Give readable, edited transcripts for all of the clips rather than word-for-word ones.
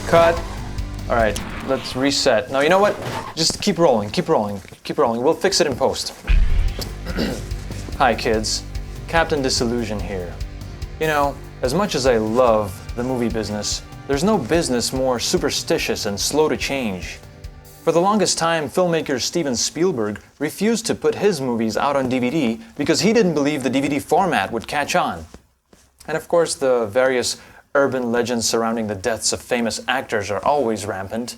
Cut. Alright, let's reset. Now, you know what? Just keep rolling, keep rolling, keep rolling. We'll fix it in post. Hi, kids. Captain Disillusion here. You know, as much as I love the movie business, there's no business more superstitious and slow to change. For the longest time, filmmaker Steven Spielberg refused to put his movies out on DVD because he didn't believe the DVD format would catch on. And of course, the various urban legends surrounding the deaths of famous actors are always rampant.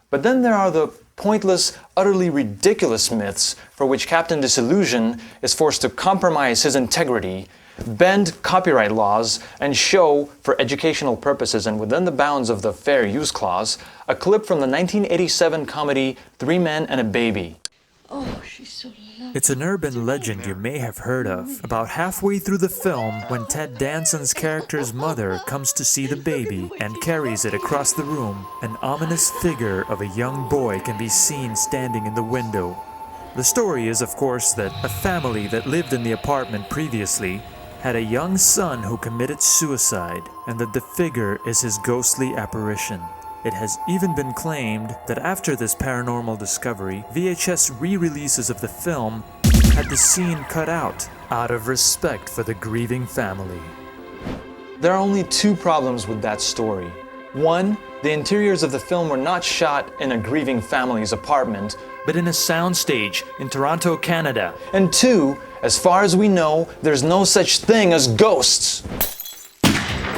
But then there are the pointless, utterly ridiculous myths for which Captain Disillusion is forced to compromise his integrity, bend copyright laws, and show, for educational purposes and within the bounds of the Fair Use Clause, a clip from the 1987 comedy 3 Men and a Baby. Oh, she's so lovely. It's an urban legend you may have heard of. About halfway through the film, when Ted Danson's character's mother comes to see the baby and carries it across the room, an ominous figure of a young boy can be seen standing in the window. The story is, of course, that a family that lived in the apartment previously had a young son who committed suicide, and that the figure is his ghostly apparition. It has even been claimed that after this paranormal discovery, VHS re-releases of the film had the scene cut out of respect for the grieving family. There are only two problems with that story. One, the interiors of the film were not shot in a grieving family's apartment, but in a soundstage in Toronto, Canada. And two, as far as we know, there's no such thing as ghosts.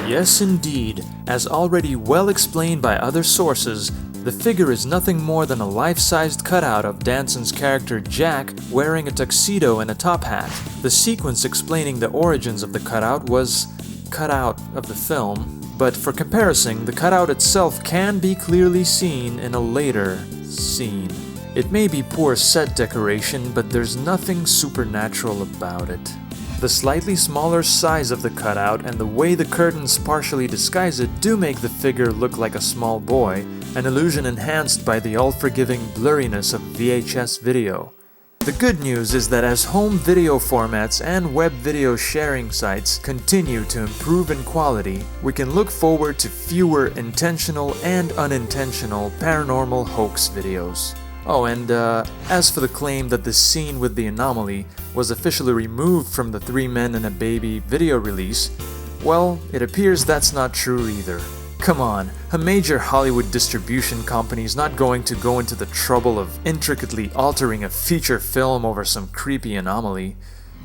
Yes, indeed. As already well explained by other sources, the figure is nothing more than a life-sized cutout of Danson's character Jack wearing a tuxedo and a top hat. The sequence explaining the origins of the cutout was cut out of the film, but for comparison, the cutout itself can be clearly seen in a later scene. It may be poor set decoration, but there's nothing supernatural about it. The slightly smaller size of the cutout and the way the curtains partially disguise it do make the figure look like a small boy, an illusion enhanced by the all-forgiving blurriness of VHS video. The good news is that as home video formats and web video sharing sites continue to improve in quality, we can look forward to fewer intentional and unintentional paranormal hoax videos. Oh, and as for the claim that the scene with the anomaly was officially removed from the 3 Men and a Baby video release, well, it appears that's not true either. Come on, a major Hollywood distribution company is not going to go into the trouble of intricately altering a feature film over some creepy anomaly.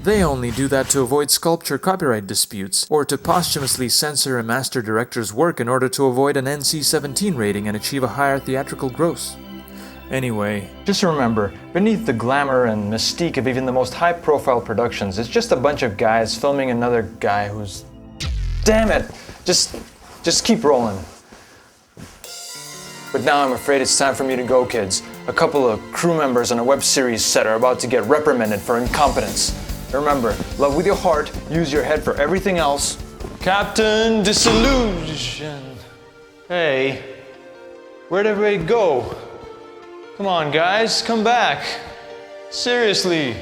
They only do that to avoid sculpture copyright disputes, or to posthumously censor a master director's work in order to avoid an NC-17 rating and achieve a higher theatrical gross. Anyway, just remember, beneath the glamour and mystique of even the most high-profile productions, it's just a bunch of guys filming another guy who's... Damn it! Just keep rolling. But now I'm afraid it's time for me to go, kids. A couple of crew members on a web series set are about to get reprimanded for incompetence. Remember, love with your heart, use your head for everything else. Captain Disillusion! Hey, where'd everybody go? Come on, guys, come back. Seriously.